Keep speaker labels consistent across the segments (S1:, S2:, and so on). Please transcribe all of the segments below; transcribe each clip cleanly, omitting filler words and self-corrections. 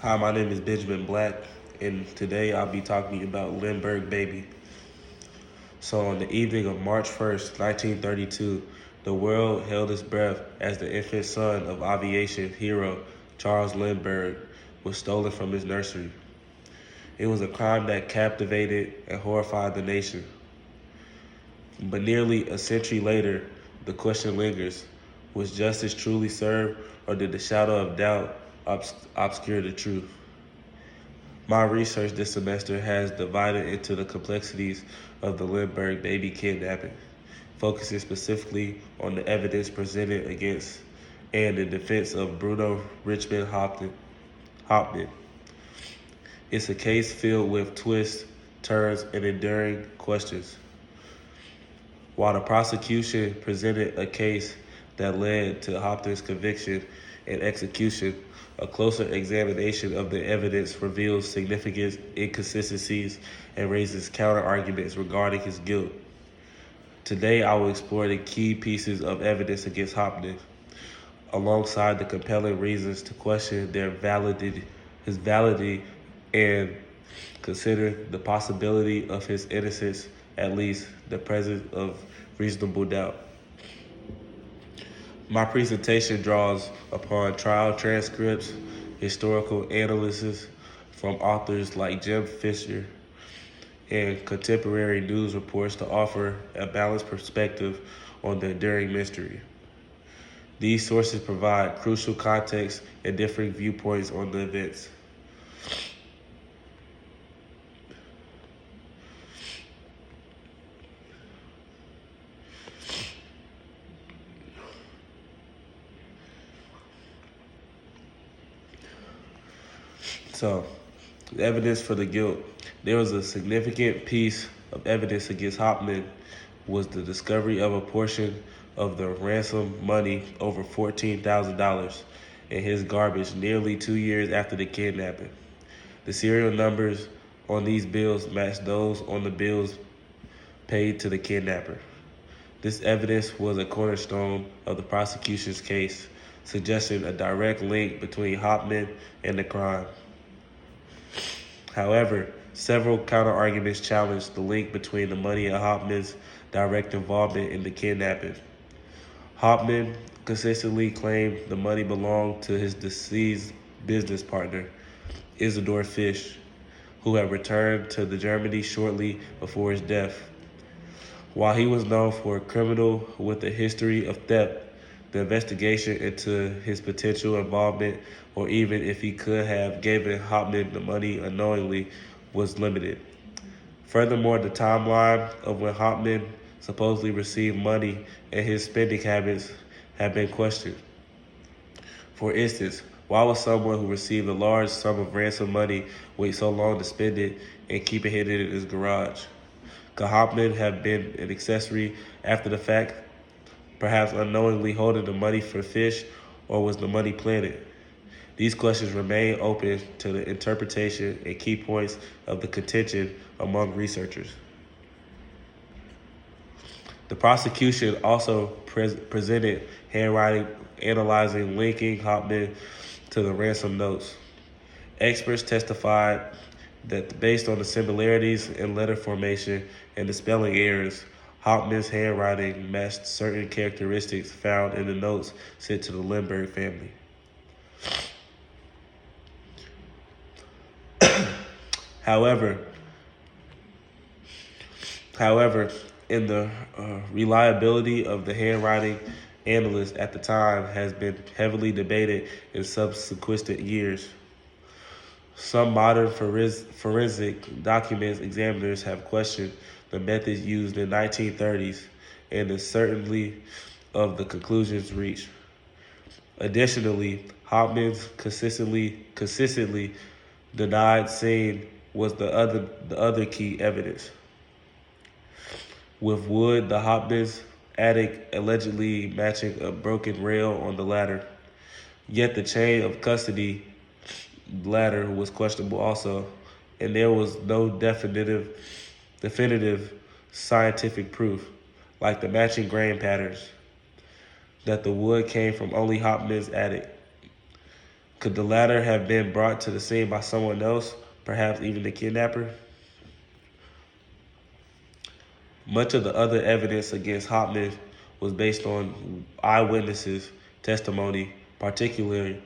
S1: Hi, my name is Benjamin Black, and today I'll be talking about Lindbergh Baby. So, on the evening of March 1st, 1932, the world held its breath as the infant son of aviation hero Charles Lindbergh was stolen from his nursery. It was a crime that captivated and horrified the nation. But nearly a century later, the question lingers: was justice truly served, or did the shadow of doubt obscure the truth? My research this semester has divided into the complexities of the Lindbergh baby kidnapping, focusing specifically on the evidence presented against and in defense of Bruno Richmond Hauptmann. It's a case filled with twists, turns, and enduring questions. While the prosecution presented a case that led to Hauptmann's conviction and execution, a closer examination of the evidence reveals significant inconsistencies and raises counter-arguments regarding his guilt. Today, I will explore the key pieces of evidence against Hauptmann, alongside the compelling reasons to question his validity, and consider the possibility of his innocence, at least the presence of reasonable doubt. My presentation draws upon trial transcripts, historical analysis from authors like Jim Fisher, and contemporary news reports to offer a balanced perspective on the enduring mystery. These sources provide crucial context and differing viewpoints on the events. So, the evidence for the guilt. There was a significant piece of evidence against Hauptmann was the discovery of a portion of the ransom money, over $14,000, in his garbage nearly 2 years after the kidnapping. The serial numbers on these bills matched those on the bills paid to the kidnapper. This evidence was a cornerstone of the prosecution's case, suggesting a direct link between Hauptmann and the crime. However, several counterarguments challenged the link between the money and Hauptmann's direct involvement in the kidnapping. Hauptmann consistently claimed the money belonged to his deceased business partner, Isidor Fish, who had returned to Germany shortly before his death. While he was known for a criminal with a history of theft, the investigation into his potential involvement, or even if he could have given Hauptmann the money unknowingly, was limited. Furthermore, the timeline of when Hauptmann supposedly received money and his spending habits have been questioned. For instance, why would someone who received a large sum of ransom money wait so long to spend it and keep it hidden in his garage? Could Hauptmann have been an accessory after the fact, perhaps unknowingly holding the money for Fish, or was the money planted? These questions remain open to the interpretation and key points of the contention among researchers. The prosecution also presented handwriting analyzing linking Hauptmann to the ransom notes. Experts testified that based on the similarities in letter formation and the spelling errors, Hauptmann's handwriting matched certain characteristics found in the notes sent to the Lindbergh family. However, However, in the reliability of the handwriting analysts at the time has been heavily debated in subsequent years. Some modern forensic documents examiners have questioned the methods used in the 1930s and the certainty of the conclusions reached. Additionally, Hopkins consistently denied seeing was the other key evidence. With Wood, the Hopkins attic allegedly matching a broken rail on the ladder. Yet the chain of custody ladder was questionable also, and there was no definitive scientific proof, like the matching grain patterns, that the wood came from only Hopkins' attic. Could the latter have been brought to the scene by someone else, perhaps even the kidnapper? Much of the other evidence against Hauptmann was based on eyewitnesses' testimony, particularly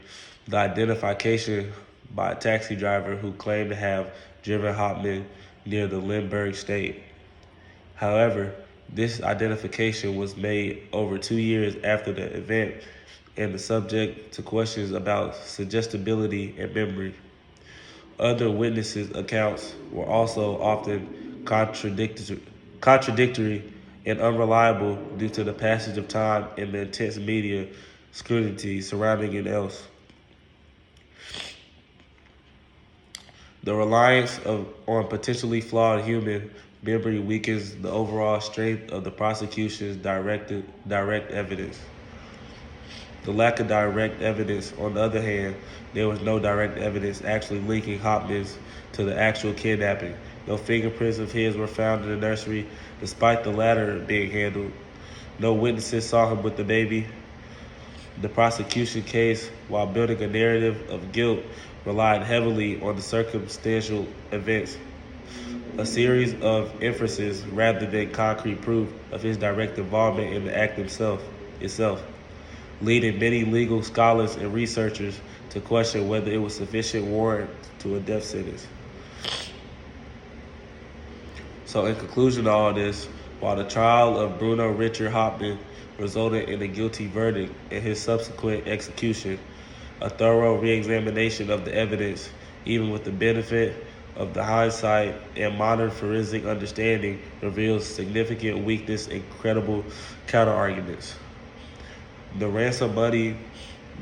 S1: the identification by a taxi driver who claimed to have driven Hauptmann near the Lindbergh estate. However, this identification was made over 2 years after the event and is subject to questions about suggestibility and memory. Other witnesses' accounts were also often contradictory and unreliable due to the passage of time and the intense media scrutiny surrounding it else. The reliance on potentially flawed human memory weakens the overall strength of the prosecution's direct evidence. The lack of direct evidence, on the other hand, there was no direct evidence actually linking Hopkins to the actual kidnapping. No fingerprints of his were found in the nursery, despite the latter being handled. No witnesses saw him with the baby. The prosecution case, while building a narrative of guilt, relied heavily on the circumstantial events, a series of inferences rather than concrete proof of his direct involvement in the act itself, leading many legal scholars and researchers to question whether it was sufficient warrant to a death sentence. So in conclusion to all this, while the trial of Bruno Richard Hauptmann resulted in a guilty verdict and his subsequent execution, a thorough re-examination of the evidence, even with the benefit of the hindsight and modern forensic understanding, reveals significant weakness and credible counterarguments. The ransom money,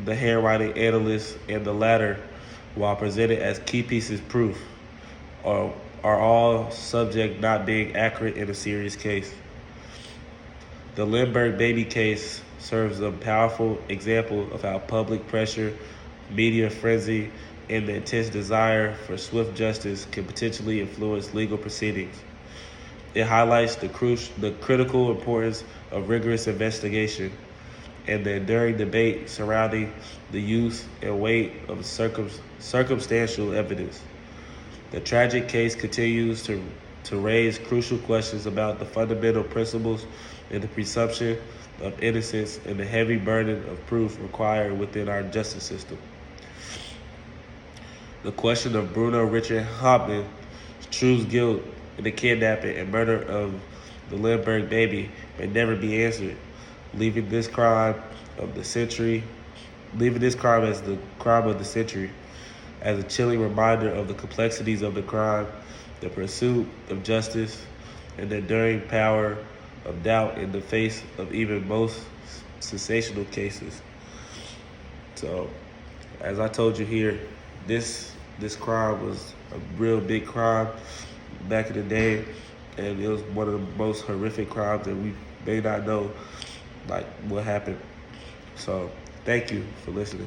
S1: the handwriting analyst, and the latter, while presented as key pieces of proof, are all subject not being accurate in a serious case. The Lindbergh Baby case serves a powerful example of how public pressure, media frenzy, and the intense desire for swift justice can potentially influence legal proceedings. It highlights the critical importance of rigorous investigation and the enduring debate surrounding the use and weight of circumstantial evidence. The tragic case continues to raise crucial questions about the fundamental principles and the presumption of innocence and the heavy burden of proof required within our justice system. The question of Bruno Richard Hauptmann's true guilt in the kidnapping and murder of the Lindbergh baby may never be answered, leaving this crime as the crime of the century, as a chilling reminder of the complexities of the crime, the pursuit of justice, and the enduring power of doubt in the face of even most sensational cases. So, as I told you here, this crime was a real big crime back in the day, and it was one of the most horrific crimes that we may not know, like, what happened. So, thank you for listening.